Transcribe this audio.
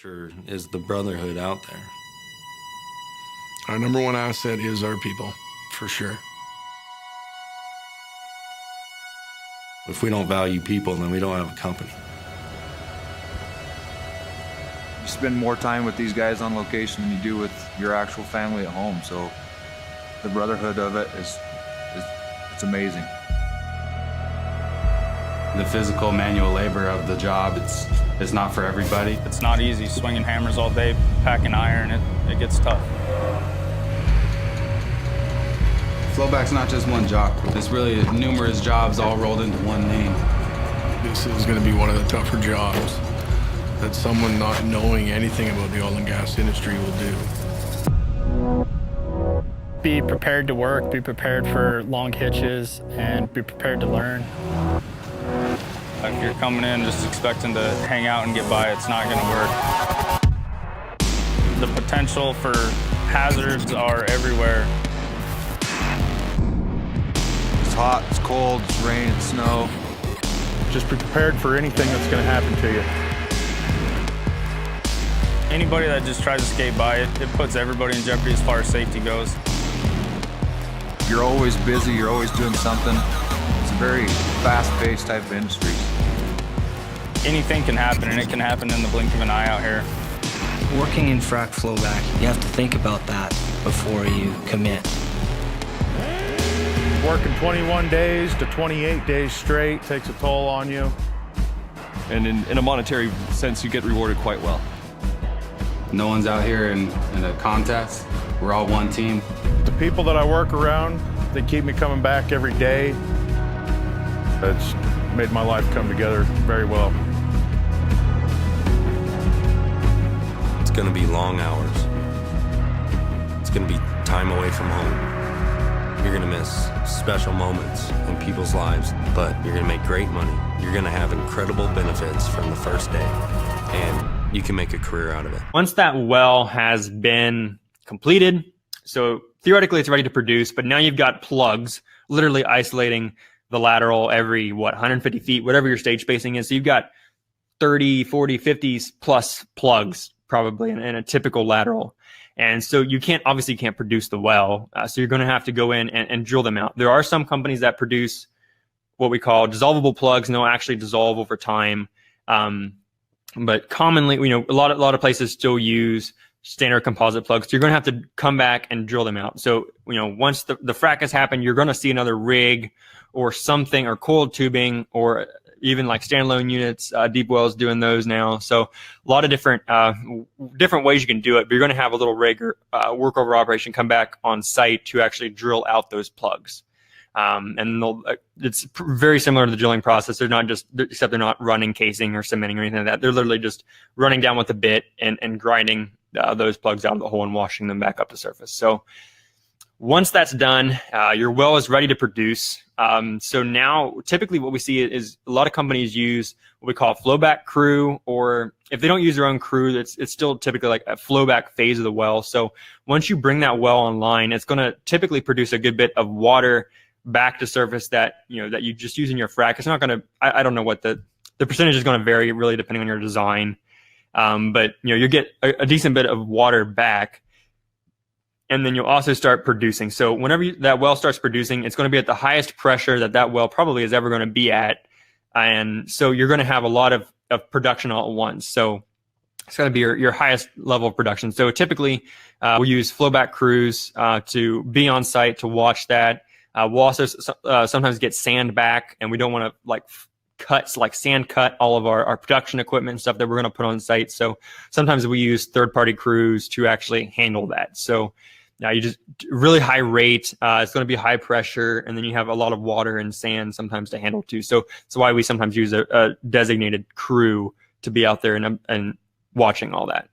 culture is the brotherhood out there. Our number one asset is our people, for sure. If we don't value people, then we don't have a company. You spend more time with these guys on location than you do with your actual family at home, so the brotherhood of it is it's amazing. The physical manual labor of the job, it's not for everybody. It's not easy swinging hammers all day, packing iron, it gets tough. Flowback's not just one job. It's really numerous jobs all rolled into one name. This is going to be one of the tougher jobs that someone not knowing anything about the oil and gas industry will do. Be prepared to work, be prepared for long hitches, and be prepared to learn. If you're coming in just expecting to hang out and get by, it's not going to work. The potential for hazards are everywhere. It's hot, it's cold, it's rain, it's snow. Just be prepared for anything that's going to happen to you. Anybody that just tries to skate by, it puts everybody in jeopardy as far as safety goes. You're always busy, you're always doing something. It's a very fast-paced type of industry. Anything can happen, and it can happen in the blink of an eye out here. Working in frac flowback, you have to think about that before you commit. Working 21 days to 28 days straight takes a toll on you. And in a monetary sense, you get rewarded quite well. No one's out here in a contest. We're all one team. The people that I work around, they keep me coming back every day. It's made my life come together very well. It's going to be long hours. It's going to be time away from home. You're going to miss special moments in people's lives, but you're going to make great money. You're going to have incredible benefits from the first day, and you can make a career out of it. Once that well has been completed, so theoretically it's ready to produce, but now you've got plugs literally isolating the lateral every, 150 feet, whatever your stage spacing is. So you've got 30, 40, 50 plus plugs probably in a typical lateral. And so you obviously can't produce the well. So you're going to have to go in and drill them out. There are some companies that produce what we call dissolvable plugs, and they'll actually dissolve over time. But commonly, a lot of places still use standard composite plugs. So you're going to have to come back and drill them out. So, once the frac has happened, you're going to see another rig or something, or coiled tubing, or even like standalone units, deep wells doing those now. So a lot of different ways you can do it, but you're going to have a little rig or workover operation come back on site to actually drill out those plugs. And it's very similar to the drilling process. They're not except they're not running casing or cementing or anything like that. They're literally just running down with a bit and grinding those plugs out of the hole and washing them back up to surface. So once that's done, your well is ready to produce. So now typically what we see is a lot of companies use what we call a flowback crew, or if they don't use their own crew, it's still typically like a flowback phase of the well. So once you bring that well online, it's going to typically produce a good bit of water back to surface that you just use in your frac. It's not going to, I don't know what the percentage is going to vary really depending on your design. But you get a decent bit of water back, and then you'll also start producing. So whenever that well starts producing, it's going to be at the highest pressure that well probably is ever going to be at. And so you're going to have a lot of production all at once. So it's going to be your highest level of production. So typically we use flowback crews to be on site to watch that. We'll also sometimes get sand back, and we don't want to sand cut all of our production equipment and stuff that we're going to put on site. So sometimes we use third-party crews to actually handle that. So now you just really high rate, it's going to be high pressure, and then you have a lot of water and sand sometimes to handle too. So that's why we sometimes use a designated crew to be out there and watching all that.